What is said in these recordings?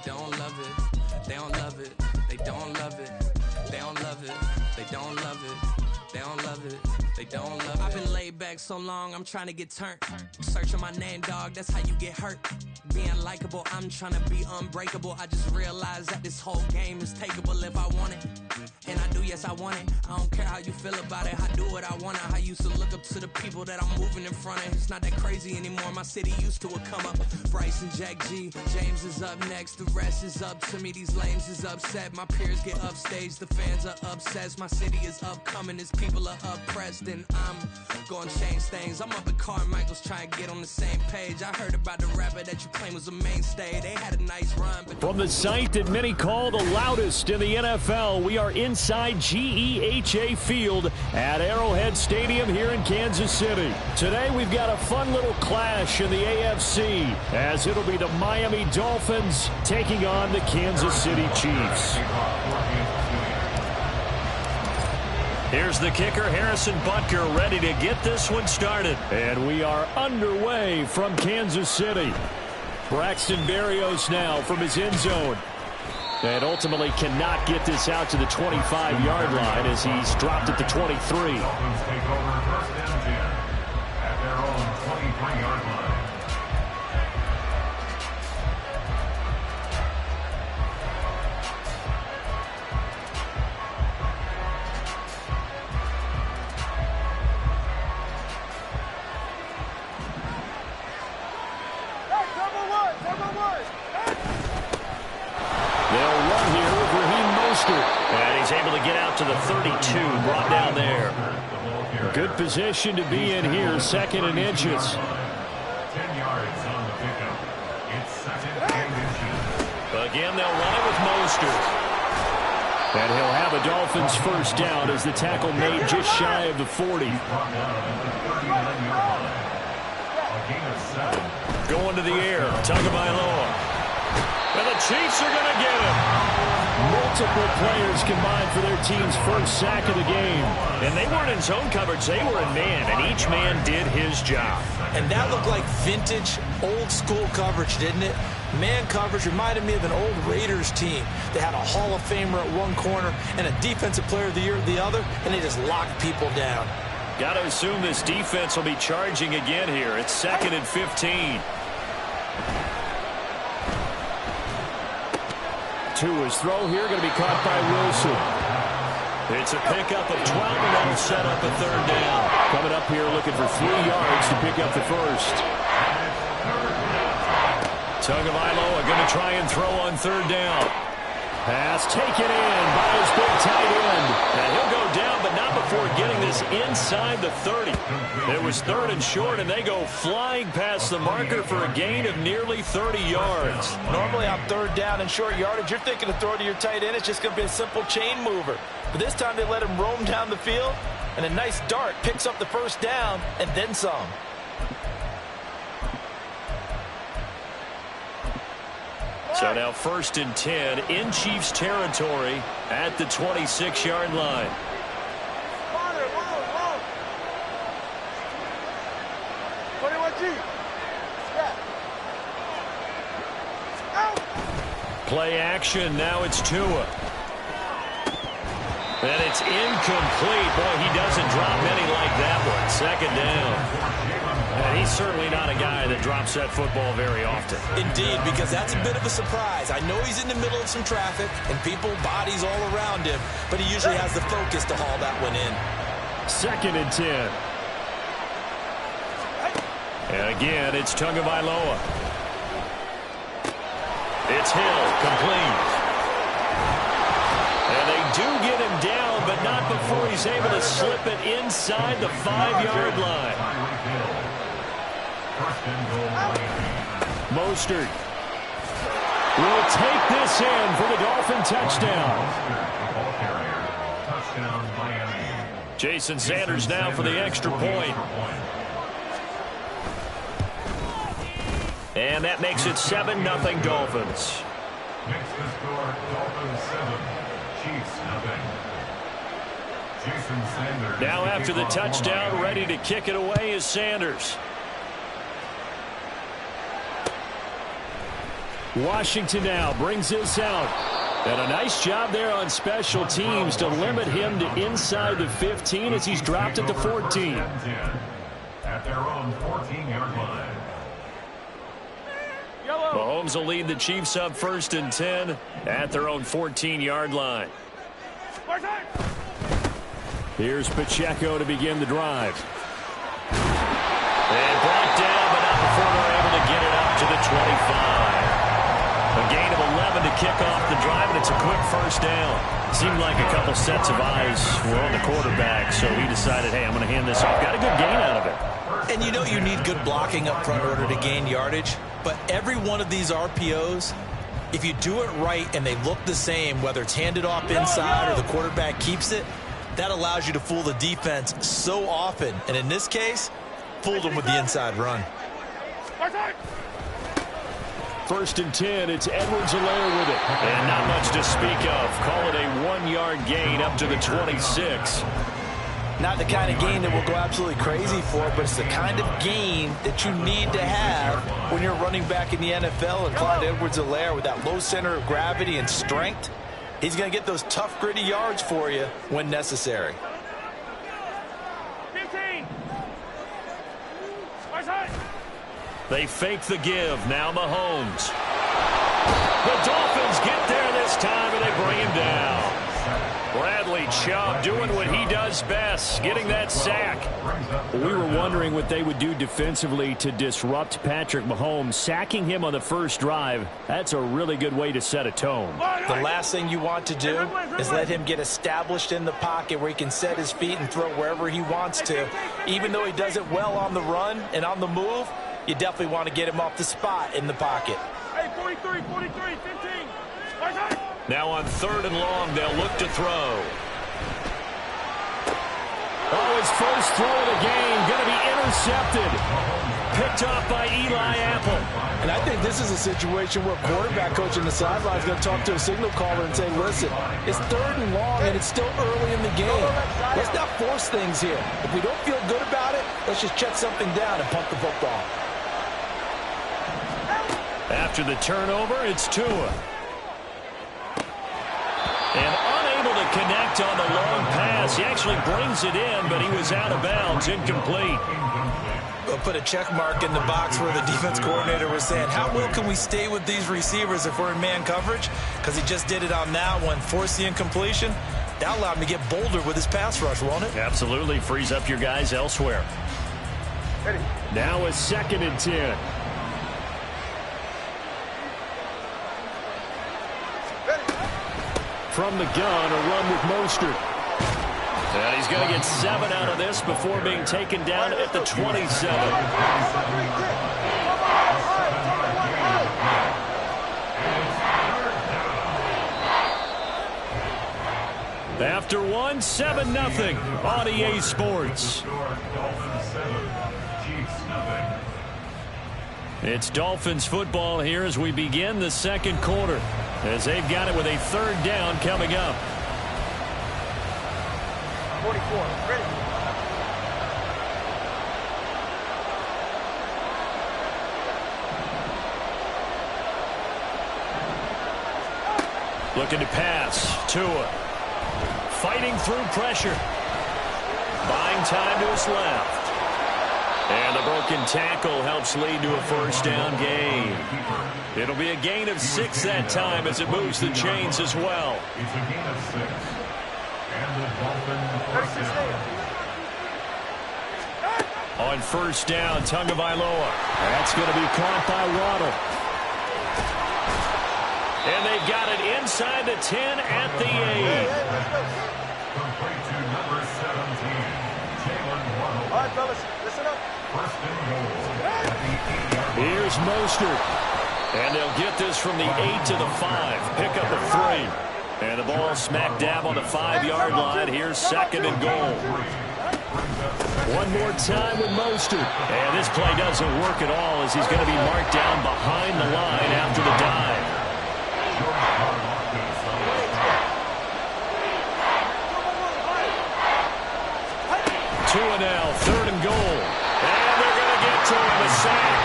don't love it. They don't love it. They don't love it. They don't love it. They don't love it. They don't love it. They don't love it. I've been laid back so long, I'm trying to get turned. Searching my name, dog, that's how you get hurt. Being likable, I'm trying to be unbreakable. I just realized that this whole game is takeable if I want it. And I do, yes, I want it. I don't care how you feel about it. I do what I want. I used to look up to the people that I'm moving in front of. It's not that crazy anymore. My city used to it come up. Bryce and Jack G. James is up next. The rest is up to me. These lames is upset. My peers get upstaged. The fans are obsessed. My city is upcoming. Its people are oppressed. And I'm gonna change things. I'm up at Carmichael's trying to get on the same page. I heard about the rapper that you claim was a mainstay. They had a nice run. But from the site that many call the loudest in the NFL, we are inside GEHA Field at Arrowhead Stadium here in Kansas City. Today we've got a fun little clash in the AFC as it'll be the Miami Dolphins taking on the Kansas City Chiefs. Here's the kicker, Harrison Butker, ready to get this one started. And we are underway from Kansas City. Braxton Berrios now from his end zone. And ultimately cannot get this out to the 25-yard line as he's dropped at the 23. Dolphins take over first and 10 at their own 23-yard line. And he's able to get out to the 32, brought down there. Good position to be in here, second and inches. 10 yards on the pickup. It's second and inches. Again, they'll run it with Mostert. And he'll have a Dolphins first down as the tackle made just shy of the 40. Going to the air, Tagovailoa. And the Chiefs are going to get him. Multiple players combined for their team's first sack of the game. And they weren't in zone coverage, they were in man, and each man did his job. And that looked like vintage, old-school coverage, didn't it? Man coverage reminded me of an old Raiders team. They had a Hall of Famer at one corner and a Defensive Player of the Year at the other, and they just locked people down. Got to assume this defense will be charging again here. It's second and 15. To his throw here, going to be caught by Wilson. It's a pickup of 12, and that'll set up a third down. Coming up here looking for 3 yards to pick up the first. Tagovailoa going to try and throw on third down. Pass taken in by his big tight end. And he'll go down, but not before getting this inside the 30. It was third and short, and they go flying past the marker for a gain of nearly 30 yards. Normally on third down and short yardage, you're thinking to throw to your tight end. It's just going to be a simple chain mover. But this time they let him roam down the field, and a nice dart picks up the first down and then some. So now first and 10 in Chiefs territory at the 26-yard line. Play action, now it's Tua. And it's incomplete. Boy, he doesn't drop many like that one. Second down. And he's certainly not a guy that drops that football very often. Indeed, because that's a bit of a surprise. I know he's in the middle of some traffic and people, bodies all around him, but he usually has the focus to haul that one in. Second and 10. And again, it's Tagovailoa. It's Hill, complete. And they do get him down, but not before he's able to slip it inside the 5-yard line. Mostert will take this in for the Dolphin touchdown. Jason Sanders now for the extra point. And that makes it 7-0 Dolphins. Makes the score Dolphins 7, Chiefs 0. Jason Sanders. Now after the touchdown, ready to kick it away is Sanders. Washington now brings this out. And a nice job there on special teams to limit him to inside the 15 as he's dropped at the 14. At their own 14-yard line. Mahomes will lead the Chiefs up 1st and 10 at their own 14-yard line. Here's Pacheco to begin the drive. And brought down, but not before they're able to get it up to the 25. A gain of 11 to kick off the drive, and it's a quick first down. Seemed like a couple sets of eyes were on the quarterback, so he decided, hey, I'm going to hand this off. Got a good gain out of it. And you know you need good blocking up front in order to gain yardage, but every one of these RPOs, if you do it right and they look the same, whether it's handed off inside or the quarterback keeps it, that allows you to fool the defense so often. And in this case, fooled them with the inside run. 1st and 10, it's Edwards-Helaire with it. And not much to speak of. Call it a 1-yard gain up to the 26. Not the kind of gain that will go absolutely crazy for, but it's the kind of gain that you need to have when you're running back in the NFL. And Clyde Edwards-Helaire, with that low center of gravity and strength, he's going to get those tough, gritty yards for you when necessary. 15. They fake the give. Now Mahomes. The Dolphins get there this time, and they bring him down. Bradley Chubb doing what he does best, getting that sack. We were wondering what they would do defensively to disrupt Patrick Mahomes. Sacking him on the first drive, that's a really good way to set a tone. The last thing you want to do is let him get established in the pocket where he can set his feet and throw wherever he wants to. Even though he does it well on the run and on the move, you definitely want to get him off the spot in the pocket. Hey, 43, 15. Now on 3rd and long, they'll look to throw. Oh, his first throw of the game going to be intercepted. Picked off by Eli Apple. And I think this is a situation where quarterback coach on the sideline is going to talk to a signal caller and say, listen, it's 3rd and long and it's still early in the game. Let's not force things here. If we don't feel good about it, let's just check something down and punt the football. After the turnover, it's Tua. And unable to connect on the long pass. He actually brings it in, but he was out of bounds, incomplete. We'll put a check mark in the box where the defense coordinator was saying, how well can we stay with these receivers if we're in man coverage? Because he just did it on that one, forced the incompletion. That allowed him to get bolder with his pass rush, won't it? Absolutely. Frees up your guys elsewhere. Now a 2nd and 10. From the gun, a run with Mostert. And he's going to get 7 out of this before being taken down at the 27. After 1, 7-0 on EA Sports. It's Dolphins football here as we begin the 2nd quarter, as they've got it with a 3rd down coming up. 44, ready. Looking to pass. Tua. Fighting through pressure. Buying time to his left. And the broken tackle helps lead to a 1st down gain. It'll be a gain of 6 that time as it moves the chains as well. It's a gain of 6. And the Dolphins first down. On 1st down, Tagovailoa. That's going to be caught by Waddle. And they've got it inside the 10 at the 8. Complete to number 17, Jalen Waddle. All right, fellas, listen up. 1st and goal at the 8-yard line. Here's Mostert. And they'll get this from the 8 to the 5. Pick up a 3. And the ball smack dab on the 5-yard line. Here's 2nd and goal. One more time with Mostert. And this play doesn't work at all as he's going to be marked down behind the line after the dive. Tua now, 3rd and goal. And they're going to get to him, a sack.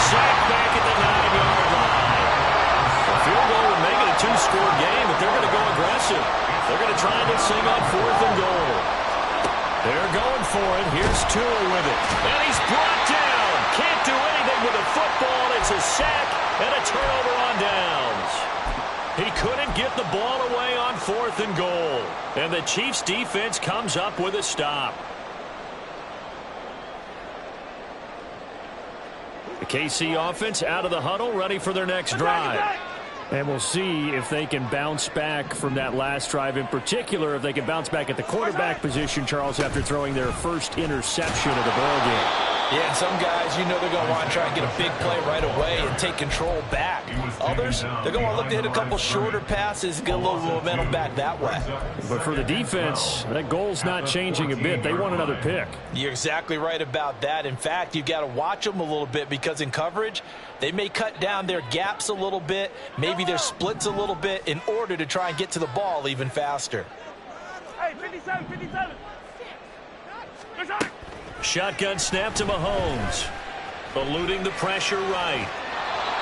Sack back at the 9-yard line. for it. Here's Tua with it. And he's brought down. Can't do anything with the football. It's a sack and a turnover on downs. He couldn't get the ball away on 4th and goal. And the Chiefs defense comes up with a stop. The KC offense out of the huddle, ready for their next drive. And we'll see if they can bounce back from that last drive, in particular if they can bounce back at the quarterback position, Charles, after throwing their first interception of the ballgame. Yeah, some guys, you know they're going to want to try and get a big play right away and take control back. Others, they're going to want to look to hit a couple shorter passes and get a little momentum back that way. But for the defense, that goal's not changing a bit. They want another pick. You're exactly right about that. In fact, you've got to watch them a little bit because in coverage, they may cut down their gaps a little bit, maybe their splits a little bit in order to try and get to the ball even faster. Hey, 57, 57. Shotgun snap to Mahomes. Eluding the pressure right.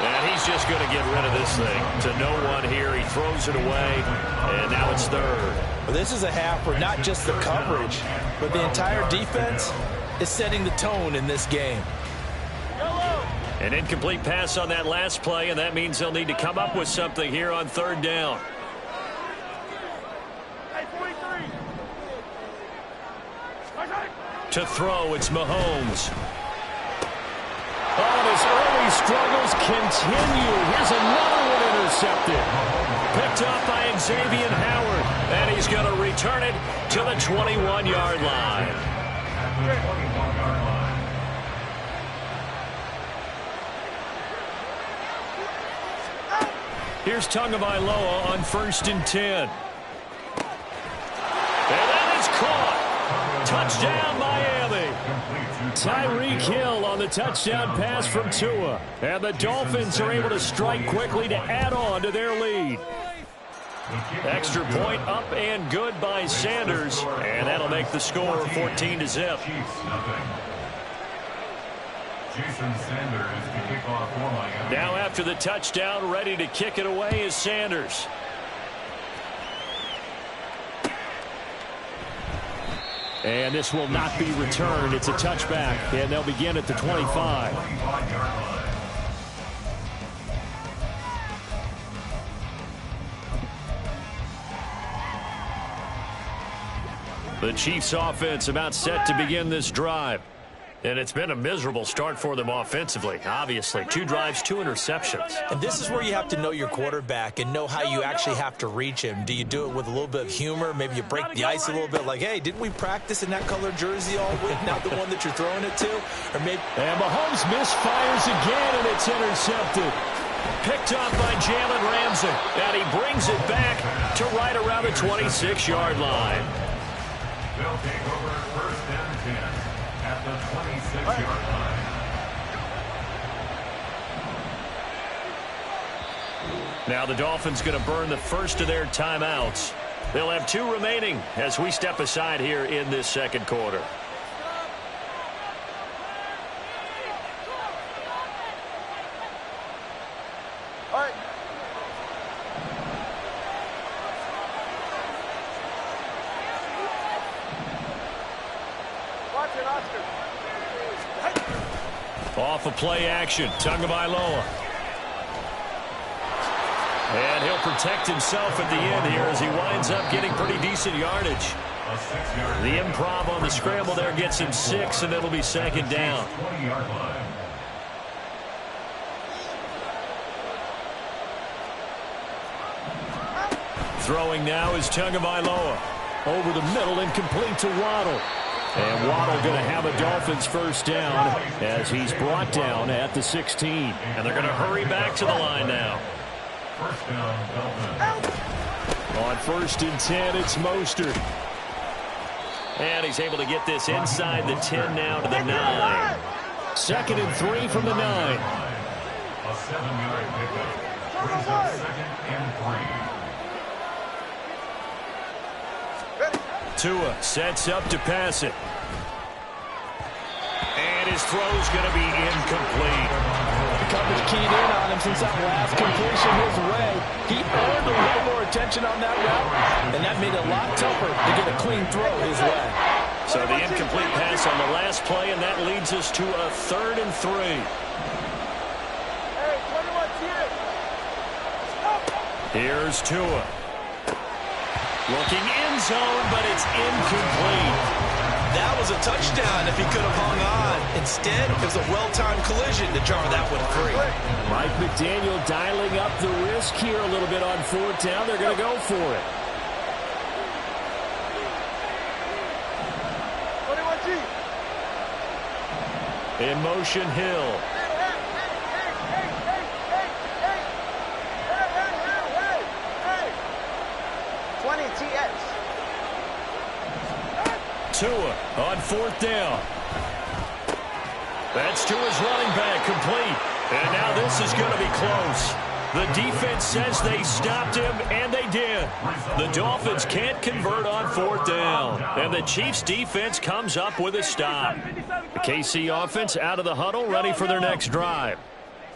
And he's just going to get rid of this thing. To no one here. He throws it away. And now it's 3rd. Well, this is a half where not just the coverage, but the entire defense is setting the tone in this game. An incomplete pass on that last play, and that means they'll need to come up with something here on 3rd down. Hey, 43. To throw, it's Mahomes. Oh, his early struggles continue. Here's another one intercepted. Picked up by Xavier Howard. And he's going to return it to the 21-yard line. Here's Tagovailoa on 1st and 10. And that is caught. Touchdown, Miami. Tyreek Hill on the touchdown pass from Tua. And the Dolphins are able to strike quickly to add on to their lead. Extra point up and good by Sanders. And that'll make the score 14-0. Jason Sanders to kick off for Miami. Now after the touchdown, ready to kick it away is Sanders. And this will not be returned. It's a touchback, and they'll begin at the 25. The Chiefs offense about set to begin this drive. And it's been a miserable start for them offensively, obviously. 2 drives, 2 interceptions. And this is where you have to know your quarterback and know how you actually have to reach him. Do you do it with a little bit of humor? Maybe you break the ice a little bit like, hey, didn't we practice in that color jersey all week, not the one that you're throwing it to? Or maybe. And Mahomes misfires again, and it's intercepted. Picked off by Jalen Ramsey. And he brings it back to right around the 26-yard line. They'll take over 1st and 10 at the 26-yard line. Now the Dolphins going to burn the first of their timeouts. They'll have 2 remaining as we step aside here in this second quarter. All right. Watch it, Oscar. Off of play action, Tagovailoa. And he'll protect himself at the end here as he winds up getting pretty decent yardage. The improv on the scramble there gets him 6, and it'll be 2nd down. 20-yard line. Throwing now is Tagovailoa. Over the middle and complete to Waddle. And Waddle going to have a Dolphins first down as he's brought down at the 16. And they're going to hurry back to the line now. First down, Dolphins. On 1st and 10, it's Mostert. And he's able to get this inside the 10 now to the 9. 2nd and 3 from the 9. A 7-yard pickup. Brings up 2nd and 3. Tua sets up to pass it. And his throw's going to be incomplete. The coverage keyed in on him since that last completion his way. He earned a little more attention on that route, and that made it a lot tougher to get a clean throw his way. So the incomplete pass on the last play, and that leads us to a 3rd and 3. Hey, 21, Here's Tua. Looking end zone, but it's incomplete. That was a touchdown if he could have hung on. Instead, it was a well-timed collision to jar that one free. Mike McDaniel dialing up the risk here a little bit on 4th down. They're going to go for it. 21G. In motion, Hill. Tua on 4th down. That's Tua's running back complete. And now this is going to be close. The defense says they stopped him, and they did. The Dolphins can't convert on 4th down. And the Chiefs defense comes up with a stop. The KC offense out of the huddle, ready for their next drive.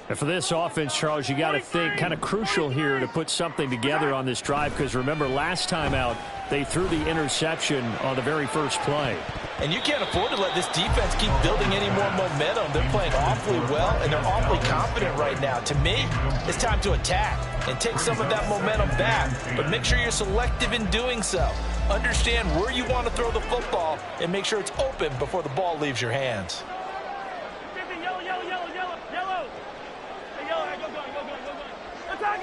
And for this offense, Charles, you got to think kind of crucial here to put something together on this drive, because remember, last time out, they threw the interception on the very first play. And you can't afford to let this defense keep building any more momentum. They're playing awfully well, and they're awfully confident right now. To me, it's time to attack and take some of that momentum back, but make sure you're selective in doing so. Understand where you want to throw the football and make sure it's open before the ball leaves your hands. Yellow, yellow, yellow, yellow, yellow. Hey, yellow, go. Attack.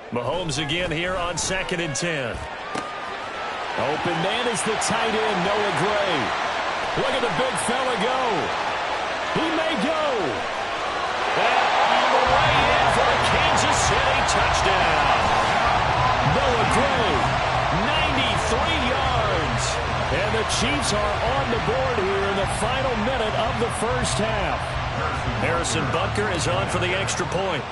Mahomes again here on 2nd and 10. Open man is the tight end, Noah Gray. Look at the big fella go. He may go. And all the way in for a Kansas City touchdown. Noah Gray, 93 yards. And the Chiefs are on the board here in the final minute of the first half. Harrison Butker is on for the extra point.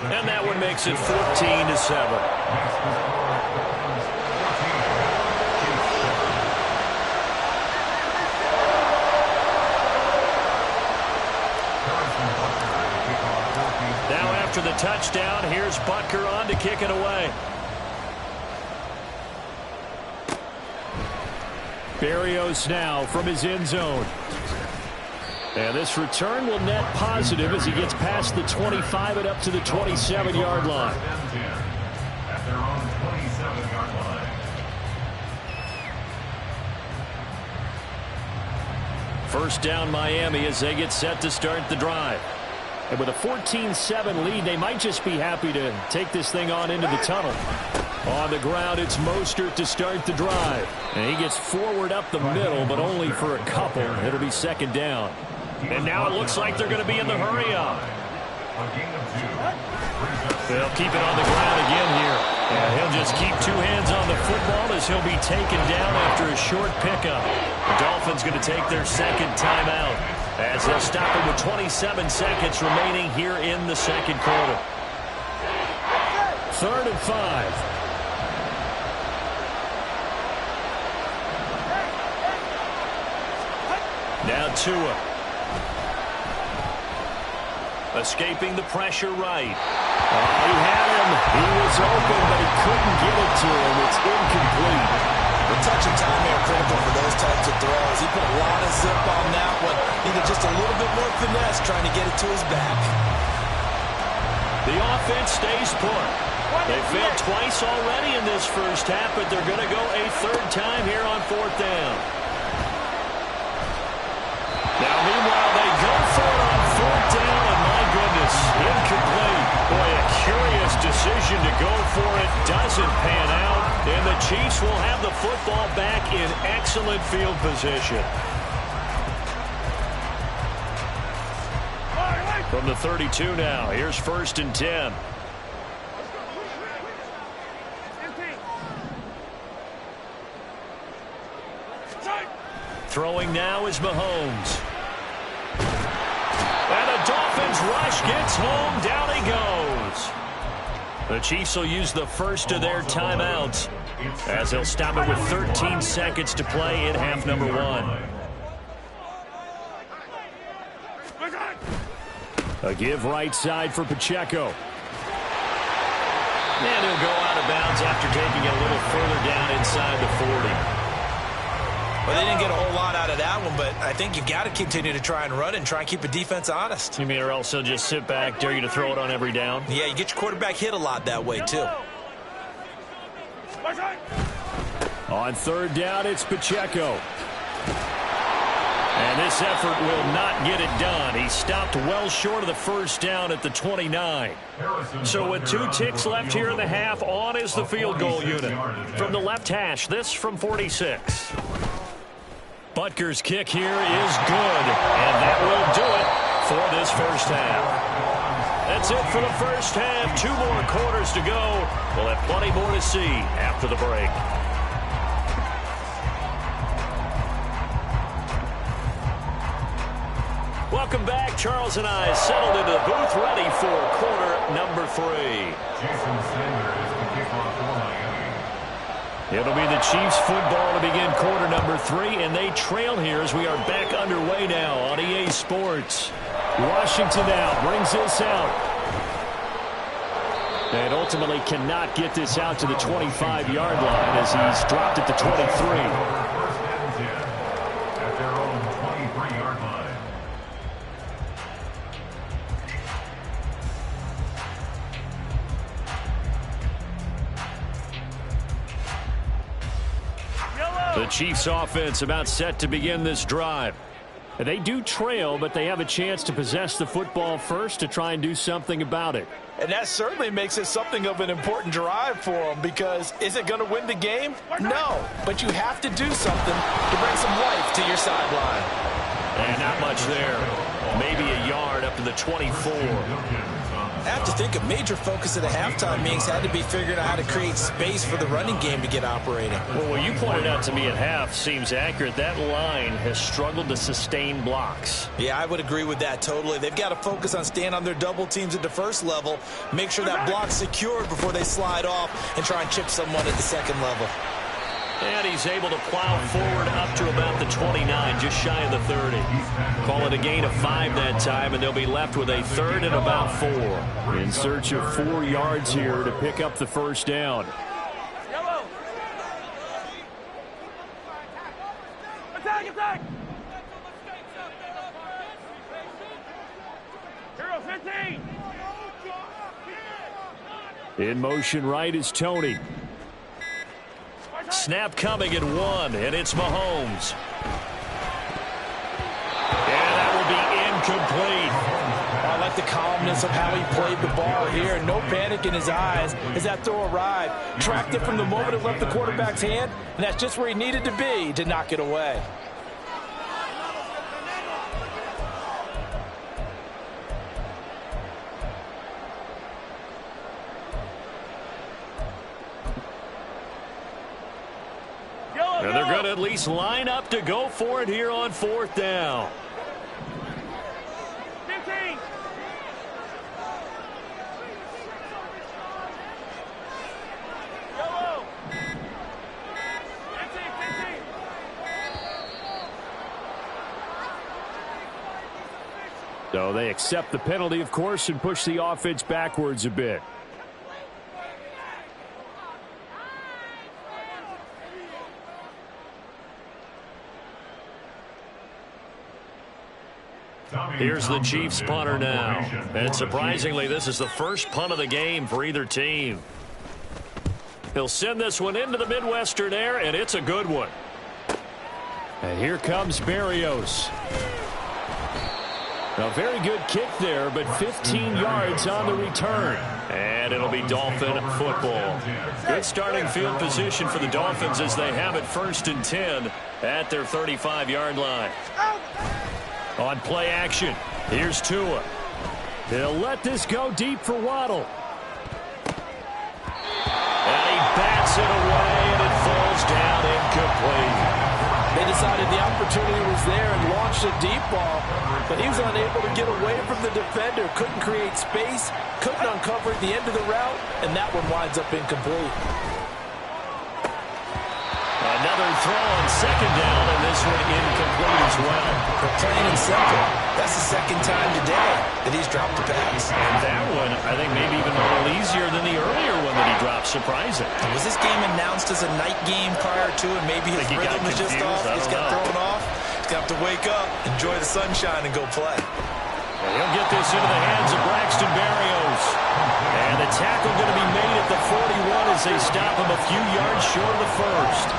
And that one makes it 14-7. Now after the touchdown, here's Butker on to kick it away. Berrios now from his end zone. And this return will net positive as he gets past the 25 and up to the 27-yard line. At their own 27-yard line. First down Miami as they get set to start the drive. And with a 14-7 lead, they might just be happy to take this thing on into the tunnel. On the ground, it's Mostert to start the drive. And he gets forward up the middle, but only for a couple. It'll be 2nd down. And now it looks like they're going to be in the hurry-up. They'll keep it on the ground again here. And he'll just keep 2 hands on the football as he'll be taken down after a short pickup. The Dolphins going to take their 2nd timeout as they'll stop it with 27 seconds remaining here in the 2nd quarter. 3rd and 5. Now Tua. Escaping the pressure right. He had him. He was open, but he couldn't get it to him. It's incomplete. The touch and time are critical for those types of throws. He put a lot of zip on that one. Needed just a little bit more finesse trying to get it to his back. The offense stays put. They failed twice already in this first half, but they're going to go a 3rd time here on 4th down. Now, meanwhile, they go for it on 4th down, and my goodness, incomplete. Boy, a curious decision to go for it. Doesn't pan out, and the Chiefs will have the football back in excellent field position. From the 32 now, here's 1st and 10. Throwing now is Mahomes. And the Dolphins rush gets home. Down he goes. The Chiefs will use the first of their timeouts as they'll stop it with 13 seconds to play in half number 1. A give right side for Pacheco. And he'll go out of bounds after taking it a little further down inside the 40. Well, they didn't get a whole lot out of that one, but I think you've got to continue to try and run and try and keep the defense honest. You mean or else he'll just sit back, dare you to throw it on every down? Yeah, you get your quarterback hit a lot that way, too. On third down, it's Pacheco. And this effort will not get it done. He stopped well short of the first down at the 29. So with 2 ticks left here in the half, on is the field goal unit. From the left hash, this from 46. Butker's kick here is good, and that will do it for this first half. That's it for the first half. 2 more quarters to go. We'll have plenty more to see after the break. Welcome back. Charles and I settled into the booth, ready for quarter number 3. Jason Sanders, the kickoff for Miami. It'll be the Chiefs football to begin quarter number 3, and they trail here as we are back underway now on EA Sports. Washington now brings this out. And ultimately cannot get this out to the 25-yard line as he's dropped at the 23. First and 10 at their own 23-yard line. The Chiefs offense about set to begin this drive. They do trail, but they have a chance to possess the football first to try and do something about it. And that certainly makes it something of an important drive for them, because is it going to win the game? No, but you have to do something to bring some life to your sideline. And not much there. Maybe a yard up to the 24. I have to think a major focus of the halftime meetings had to be figuring out how to create space for the running game to get operating. Well, what you pointed out to me at half seems accurate. That line has struggled to sustain blocks. Yeah, I would agree with that totally. They've got to focus on staying on their double teams at the first level, make sure that block's secured before they slide off and try and chip someone at the second level. And he's able to plow forward up to about the 29, just shy of the 30. Call it a gain of 5 that time, and they'll be left with a third and about 4. In search of 4 yards here to pick up the first down. Yellow. Attack, attack. 0-15. In motion right is Tony. Snap coming at 1, and it's Mahomes. And that will be incomplete. I like the calmness of how he played the ball here. No panic in his eyes as that throw arrived. Tracked it from the moment it left the quarterback's hand, and that's just where he needed to be to knock it away. And they're going to at least line up to go for it here on 4th down. 15. Yellow. 15. So they accept the penalty, of course, and push the offense backwards a bit. Here's the Chiefs punter now. And surprisingly, this is the first punt of the game for either team. He'll send this one into the Midwestern air, and it's a good one. And here comes Berrios. A very good kick there, but 15 yards on the return. And it'll be Dolphin football. Good starting field position for the Dolphins as they have it 1st and 10 at their 35-yard line. On play action, here's Tua. He'll let this go deep for Waddle. And he bats it away, and it falls down incomplete. They decided the opportunity was there and launched a deep ball, but he was unable to get away from the defender. Couldn't create space, couldn't uncover at the end of the route, and that one winds up incomplete. another throw on second down, and this one incomplete as well. Plain and simple. That's the second time today that he's dropped a pass. And that one, I think, maybe even a little easier than the earlier one that he dropped. Surprising. Was this game announced as a night game prior to it? Maybe his rhythm was just off. He's got thrown off. He's got to wake up, enjoy the sunshine, and go play. He'll get this into the hands of Braxton Berrios. And the tackle going to be made at the 41 as they stop him a few yards short of the first.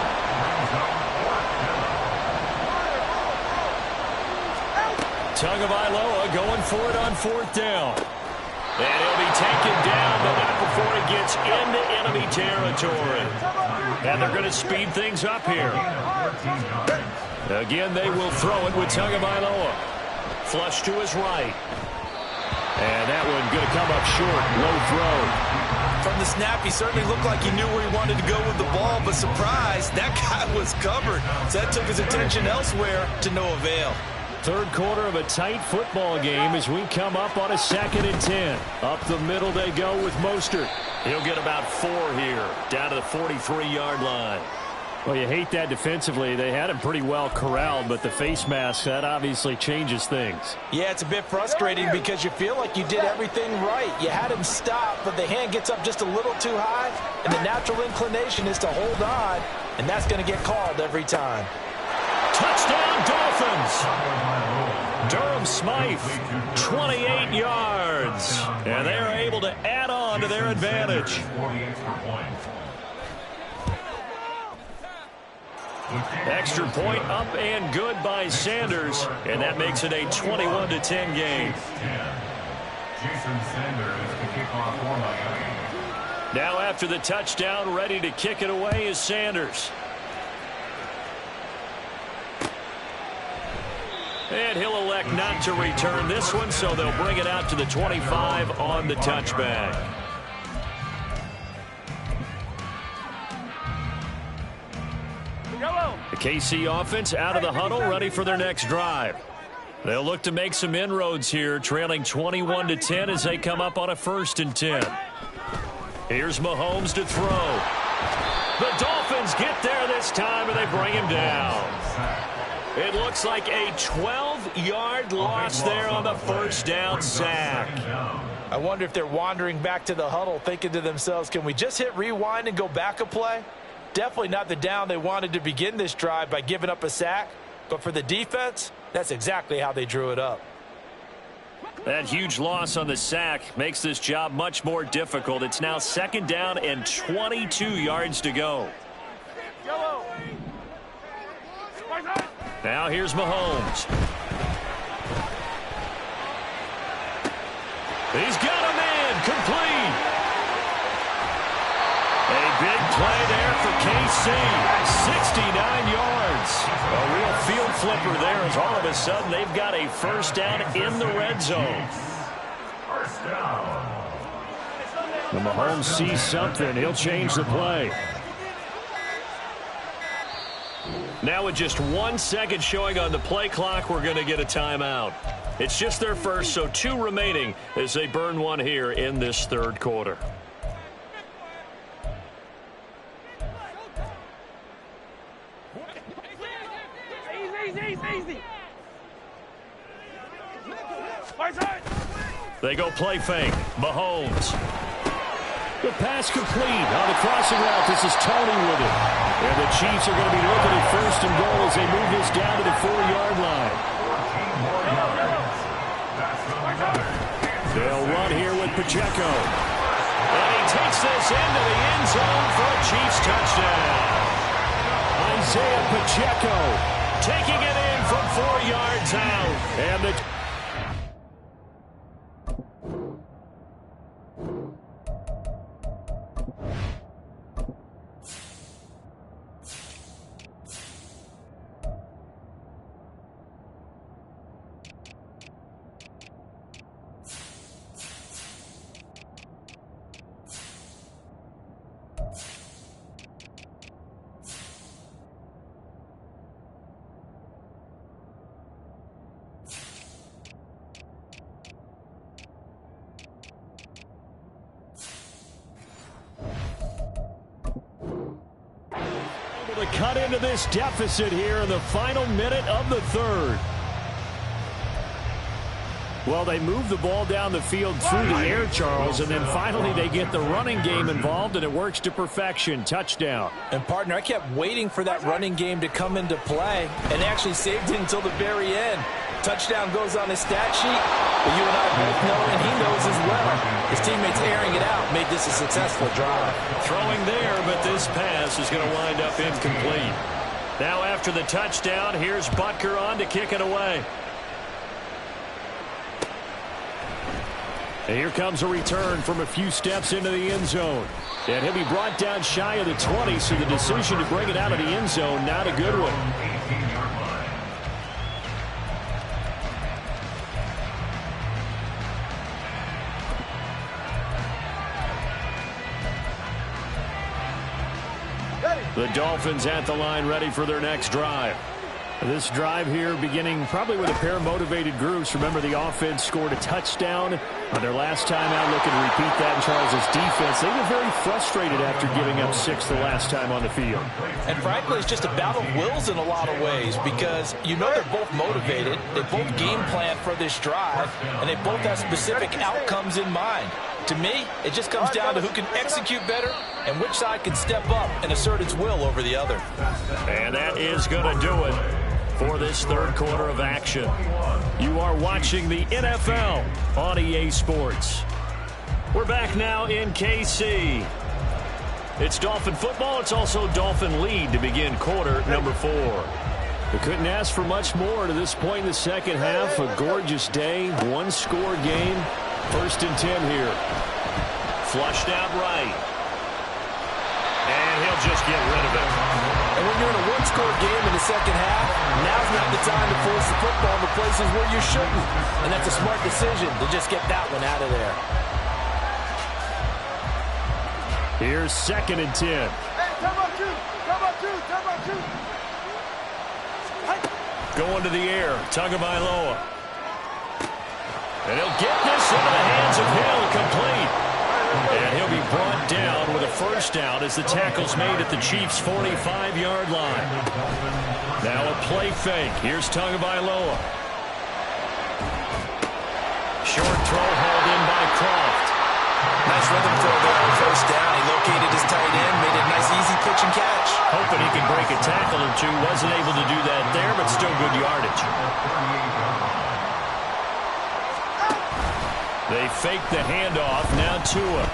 Tagovailoa going for it on fourth down. And he'll be taken down, but not before he gets into enemy territory. And they're going to speed things up here. Again, they will throw it with Tagovailoa. Flush to his right. And that one going to come up short. Low throw. From the snap, he certainly looked like he knew where he wanted to go with the ball, but surprise, that guy was covered. So that took his attention elsewhere to no avail. Third quarter of a tight football game as we come up on a 2nd and 10. Up the middle they go with Mostert. He'll get about 4 here, down to the 43-yard line. Well, you hate that defensively. They had him pretty well corralled, but the face mask, that obviously changes things. Yeah, it's a bit frustrating because you feel like you did everything right. You had him stop, but the hand gets up just a little too high, and the natural inclination is to hold on, and that's going to get called every time. Touchdown, Dolphins! Durham Smythe, 28 yards. And they are able to add on to their advantage. Extra point up and good by Sanders. And that makes it a 21-10 game. Jason Sanders to kick off for Miami. Now after the touchdown, ready to kick it away is Sanders. And he'll elect not to return this one, so they'll bring it out to the 25 on the touchback. The KC offense out of the huddle, ready for their next drive. They'll look to make some inroads here, trailing 21-10 as they come up on a 1st and 10. Here's Mahomes to throw. The Dolphins get there this time, and they bring him down. It looks like a 12-yard loss there on the first down sack. I wonder if they're wandering back to the huddle thinking to themselves, can we just hit rewind and go back a play? Definitely not the down they wanted to begin this drive by giving up a sack. But for the defense, that's exactly how they drew it up. That huge loss on the sack makes this job much more difficult. It's now 2nd down and 22 yards to go. Now here's Mahomes. He's got a man complete. A big play there for KC. 69 yards. A real field flipper there as all of a sudden they've got a first down in the red zone. First down. When Mahomes sees something, he'll change the play. Now with just 1 second showing on the play clock, we're going to get a timeout. It's just their first, so 2 remaining as they burn one here in this third quarter. Easy. They go play fake. Mahomes. The pass complete on the crossing route. This is Tony with it. And the Chiefs are going to be looking at 1st and goal as they move this down to the 4-yard line. They'll run here with Pacheco. And he takes this into the end zone for a Chiefs touchdown. Isaiah Pacheco taking it in from 4 yards out. And the To cut into this deficit here in the final minute of the third. Well, they move the ball down the field through the air, Charles, and then finally they get the running game involved, and it works to perfection. Touchdown. And, partner, I kept waiting for that running game to come into play, and they actually saved it until the very end. Touchdown goes on his stat sheet, but you and I both know, and he knows as well, his teammates airing it out made this a successful drive. Throwing there, but this pass is going to wind up incomplete. Now after the touchdown, here's Butker on to kick it away. And here comes a return from a few steps into the end zone. And he'll be brought down shy of the 20, so the decision to bring it out of the end zone, not a good one. 18-yard line. The Dolphins at the line, ready for their next drive. This drive here beginning probably with a pair of motivated groups. Remember, the offense scored a touchdown on their last time out. Looking to repeat that in Charles's defense. They were very frustrated after giving up 6 the last time on the field. And frankly, it's just a battle of wills in a lot of ways, because you know they're both motivated. They both game plan for this drive, and they both have specific outcomes in mind. To me, it just comes down to who can execute better and which side can step up and assert its will over the other. And that is going to do it for this third quarter of action. You are watching the NFL on EA Sports. We're back now in KC. It's Dolphin football. It's also Dolphin lead to begin quarter number 4. We couldn't ask for much more to this point in the second half. A gorgeous day, one-score game. 1st and 10 here. Flushed out right. And he'll just get rid of it. And when you're in a one-score game in the second half, now's not the time to force the football to places where you shouldn't. And that's a smart decision to just get that one out of there. Here's 2nd and 10. Hey, come on, shoot! Come on, shoot! Come on, shoot! Going to the air, Tagovailoa. And he'll get this into the hands of Hill, complete. And he'll be brought down with a first down as the tackle's made at the Chiefs' 45-yard line. Now a play fake. Here's Tagovailoa. Short throw hauled in by Croft. Nice rhythm throw there on first down. He located his tight end, made a nice easy pitch and catch. Hoping he could break a tackle or two. Wasn't able to do that there, but still good yardage. They fake the handoff. Now Tua.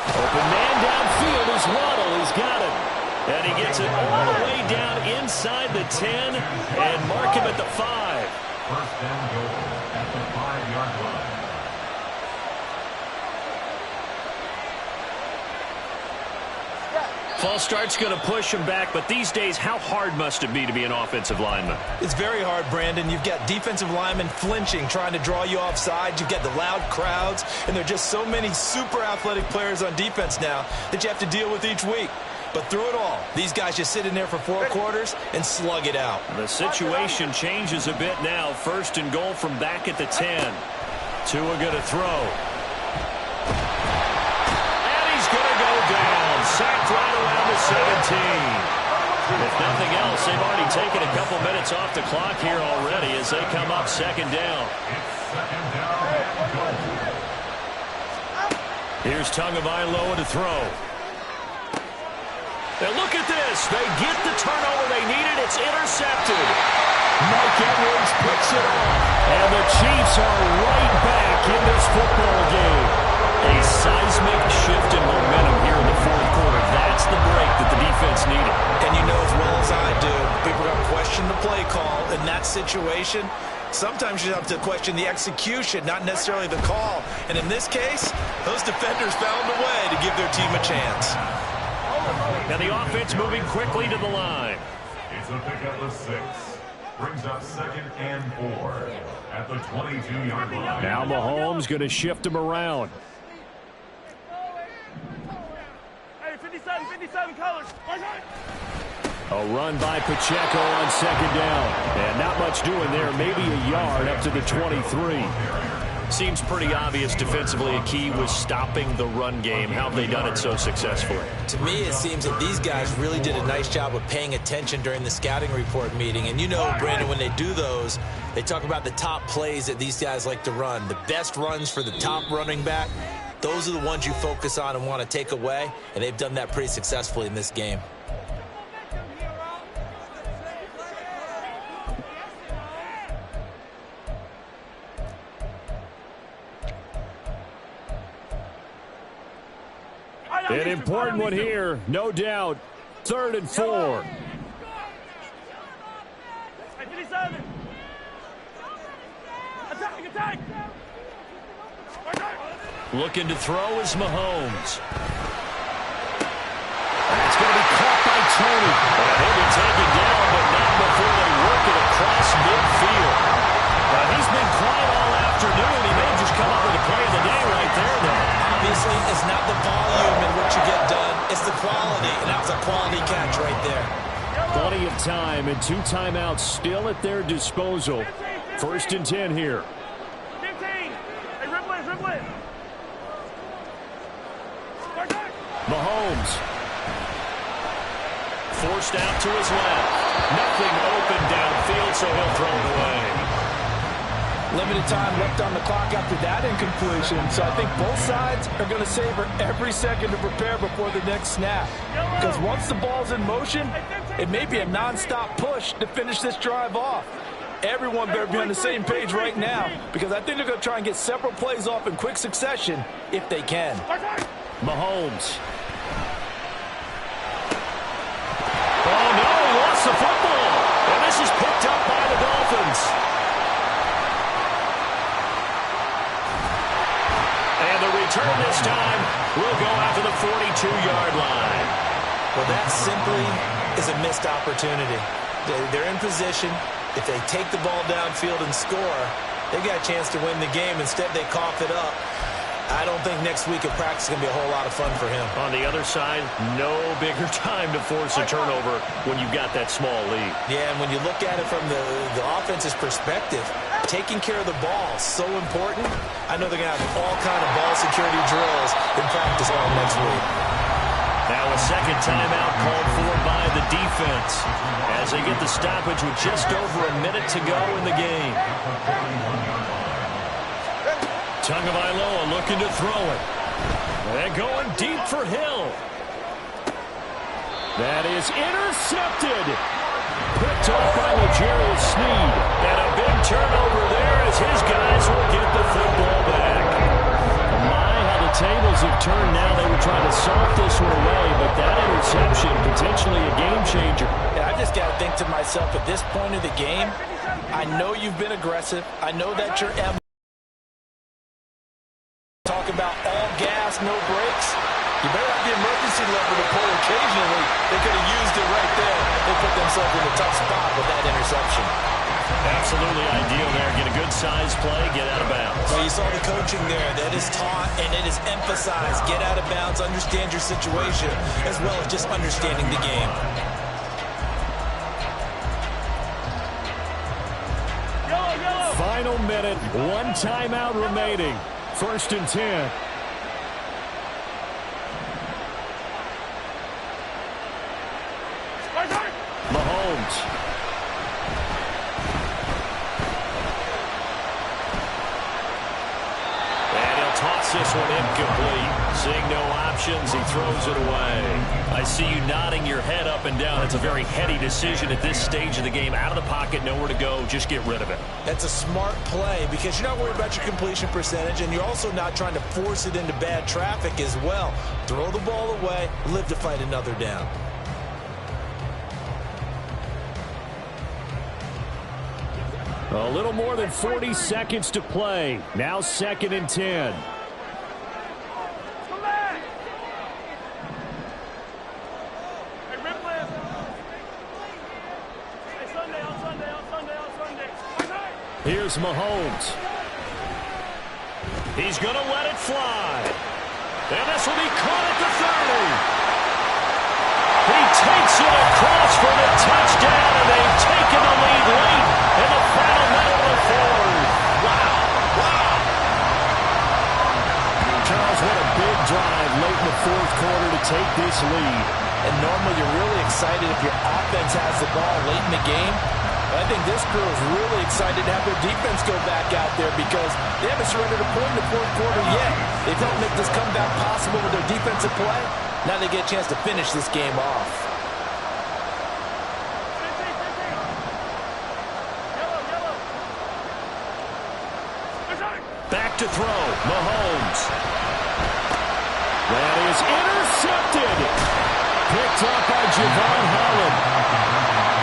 Open man downfield is Waddle. He's got it. And he gets it all the way down inside the 10 and mark him at the 5. 1st and goal at the 5-yard line. False start's going to push him back, but these days, how hard must it be to be an offensive lineman? It's very hard, Brandon. You've got defensive linemen flinching, trying to draw you offside. You've got the loud crowds, and there are just so many super athletic players on defense now that you have to deal with each week. But through it all, these guys just sit in there for 4 quarters and slug it out. The situation changes a bit now. 1st and goal from back at the 10. Tua going to throw. And he's going to go down. Sacked right around the 17. If nothing else, they've already taken a couple minutes off the clock here already as they come up 2nd down. It's 2nd down and goal. Here's Tagovailoa to throw. And look at this. They get the turnover they needed. It's intercepted. Mike Edwards picks it off. And the Chiefs are right back in this football game. A seismic shift in momentum here in the 4th quarter. That's the break that the defense needed. And you know as well as I do, people are going to question the play call in that situation. Sometimes you have to question the execution, not necessarily the call. And in this case, those defenders found a way to give their team a chance. Now the offense moving quickly to the line. It's a pickup of 6. Brings up 2nd and 4 at the 22-yard line. Now Mahomes going to shift him around. Hey, 57 colors. A run by Pacheco on 2nd down. And not much doing there. Maybe a yard up to the 23. Seems pretty obvious defensively a key was stopping the run game. How have they done it so successfully? To me, it seems that these guys really did a nice job of paying attention during the scouting report meeting. And you know, Brandon, when they do those, they talk about the top plays that these guys like to run. The best runs for the top running back, those are the ones you focus on and want to take away. And they've done that pretty successfully in this game. An important one here, no doubt. 3rd and 4. Looking to throw is Mahomes. It's going to be caught by Tony. And he'll be taken down, but not before they work it across midfield. Now, he's been quiet all afternoon. He may just come up with a play of the day right there, though. Obviously, it's not the volume in what you get done. It's the quality, and that was a quality catch right there. Plenty of time and 2 timeouts still at their disposal. 1st and 10 here. 15. Hey, ripple it. Mahomes. Forced out to his left. Nothing open downfield, so he'll throw it away. Limited time left on the clock after that incompletion, so I think both sides are going to savor every second to prepare before the next snap. Because once the ball's in motion, it may be a non-stop push to finish this drive off. Everyone better be on the same page right now, because I think they're going to try and get several plays off in quick succession if they can. Mahomes. Oh, no, he lost the football. And this is picked up by the Dolphins. And the return this time will go after the 42-yard line. Well, that simply is a missed opportunity. They're in position. If they take the ball downfield and score, they got a chance to win the game. Instead, they cough it up. I don't think next week at practice is going to be a whole lot of fun for him. On the other side, no bigger time to force a turnover when you've got that small lead. Yeah, and when you look at it from the offense's perspective, taking care of the ball is so important. I know they're going to have all kind of ball security drills in practice all next week. Now a second timeout called for by the defense as they get the stoppage with just over a minute to go in the game. Tagovailoa looking to throw it. And going deep for Hill. That is intercepted. Picked off by L'Jarius Sneed. And a big turnover there as his guys will get the football back. My, how the tables have turned now. They were trying to salt this one away, but that interception, potentially a game changer. Yeah, I just got to think to myself, at this point of the game, I know you've been aggressive. I know that you're talk about all gas, no brakes. You better have the emergency lever to pull occasionally. They could have used it right there. They put themselves in a tough spot with that interception. Absolutely ideal there. Get a good size play, get out of bounds. Well, you saw the coaching there. That is taught and it is emphasized. Get out of bounds, understand your situation, as well as just understanding the game. Final minute, 1 timeout remaining. 1st and 10. Mahomes. And he'll toss this one incomplete. Seeing no options, he throws it away. I see you nodding your head up and down. It's a very heady decision at this stage of the game. Out of the pocket, nowhere to go. Just get rid of it. That's a smart play because you're not worried about your completion percentage, and you're also not trying to force it into bad traffic as well. Throw the ball away, live to fight another down. A little more than 40 seconds to play. Now 2nd and 10. Come back. Hey, Ripley. Hey, Sunday. Here's Mahomes. He's going to let it fly. And this will be caught at the 30. He takes it across for the touchdown, and they've taken the lead late in the final minute of the 4th. Wow. Butker is really excited to have their defense go back out there because they haven't surrendered a point in the fourth quarter yet. They've helped make this comeback possible with their defensive play. Now they get a chance to finish this game off. Back to throw, Mahomes. That is intercepted. Picked up by Javon Holland.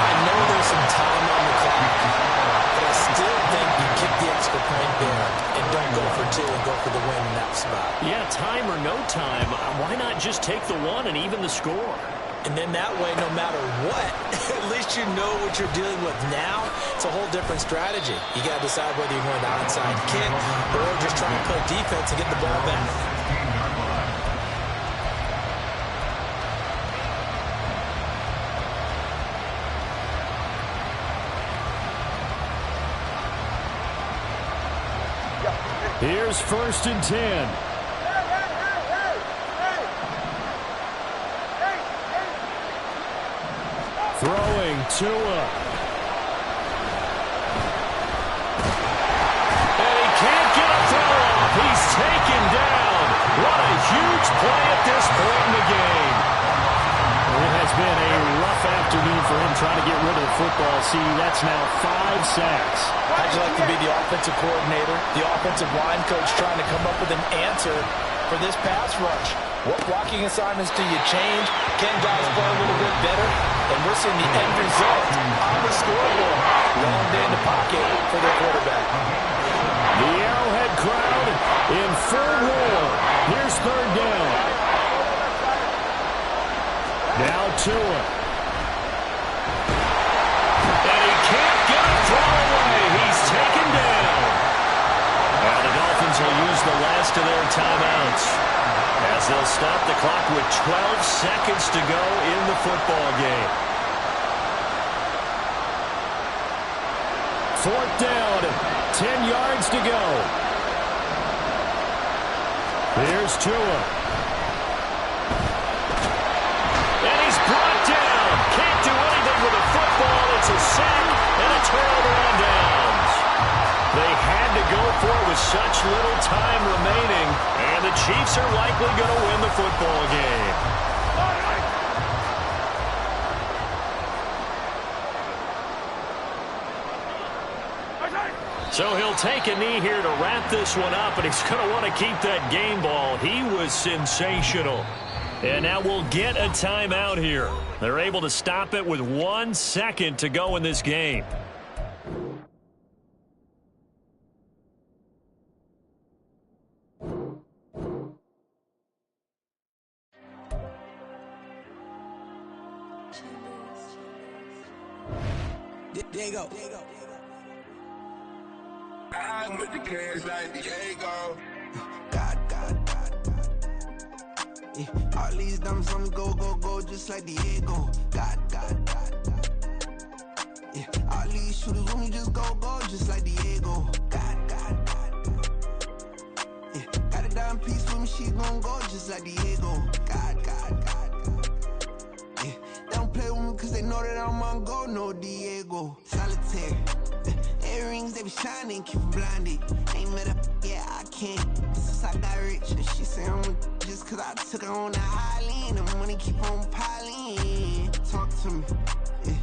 I know there's some time on the clock, but I still think you kick the extra point there and don't go for two and go for the win in that spot. Yeah, time or no time, why not just take the one and even the score? And then that way, no matter what, at least you know what you're dealing with now. It's a whole different strategy. You got to decide whether you're going to onside kick or just try and play defense and get the ball back. Here's 1st and 10. Throwing Tua. And he can't get a throw off. He's taken down. What a huge play at this point in the game. It has been a rough afternoon for him trying to get rid of the football. See, that's now 5 sacks. How'd you like to be the offensive coordinator, the offensive line coach trying to come up with an answer for this pass rush? What blocking assignments do you change? Can guys play a little bit better? And we're seeing the end result on the scoreboard. Long day in the pocket for their quarterback. The Arrowhead crowd in full roar. Here's 3rd down. Now Tua. And he can't get a throw away. He's taken down. Now the Dolphins will use the last of their timeouts as they'll stop the clock with 12 seconds to go in the football game. 4th down. 10 yards to go. Here's Tua. And he's brought down. Can't do anything with a football. It's a sack and a turnover on downs. They had to go for it with such little time remaining, and the Chiefs are likely going to win the football game. So he'll take a knee here to wrap this one up, and he's going to want to keep that game ball. He was sensational. And now we'll get a timeout here. They're able to stop it with 1 second to go in this game. Diego. I'm with the cash like Diego. God. Yeah, all these dumps on me go, just like Diego. God. Yeah, all these shooters on me just go, just like Diego. God. Yeah, got a dime piece with me, she gon' go just like Diego. God. Yeah, they don't play with me cause they know that I'm on go, no Diego. Solitaire. Earrings, they be shining, keep them blinded. Ain't met up, yeah, I can't. Since I got rich, and she say I'm just cause I took her on the island. The money keep on piling. Talk to me, yeah.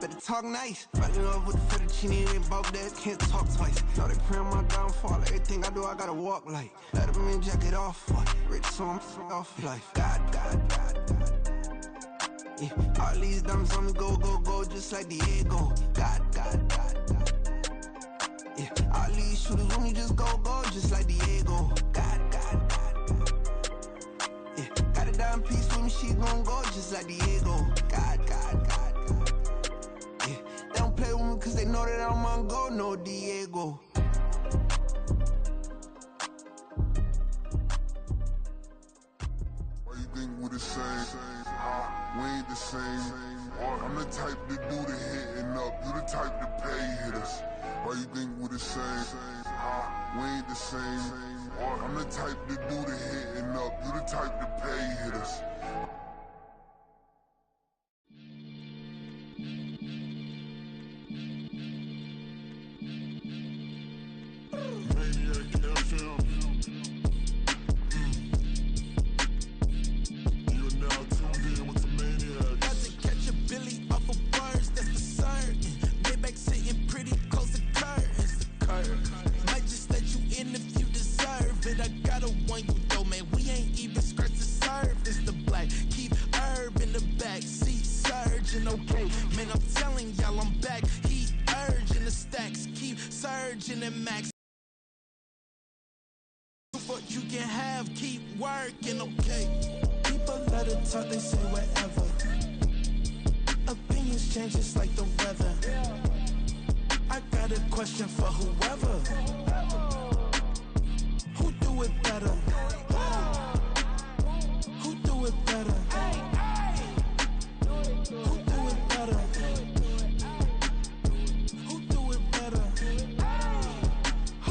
Better talk nice. Fell in love with the fettuccine, they both dead, can't talk twice. Know they pray on my downfall, everything I do, I gotta walk like. Let them in, jacket off, rich, so I'm off life. God. Yeah, all these dumps on me go, just like Diego. God. Yeah, all these shooters on me just go, just like Diego. God. Yeah, got a dime piece with me, she gon' go just like Diego. God. Yeah, they don't play with me cause they know that I'm on go, no Diego. Why you think we the same? We ain't the same. I'm the type to do the hitting up, you the type to pay hitters. Why you think we the same? We ain't the same. I'm the type to do the hitting up, you the type to pay hitters. virgin and max. What you can have, keep working, okay? People let it talk, they say whatever. Opinions change just like the weather. I got a question for whoever. Who do it better?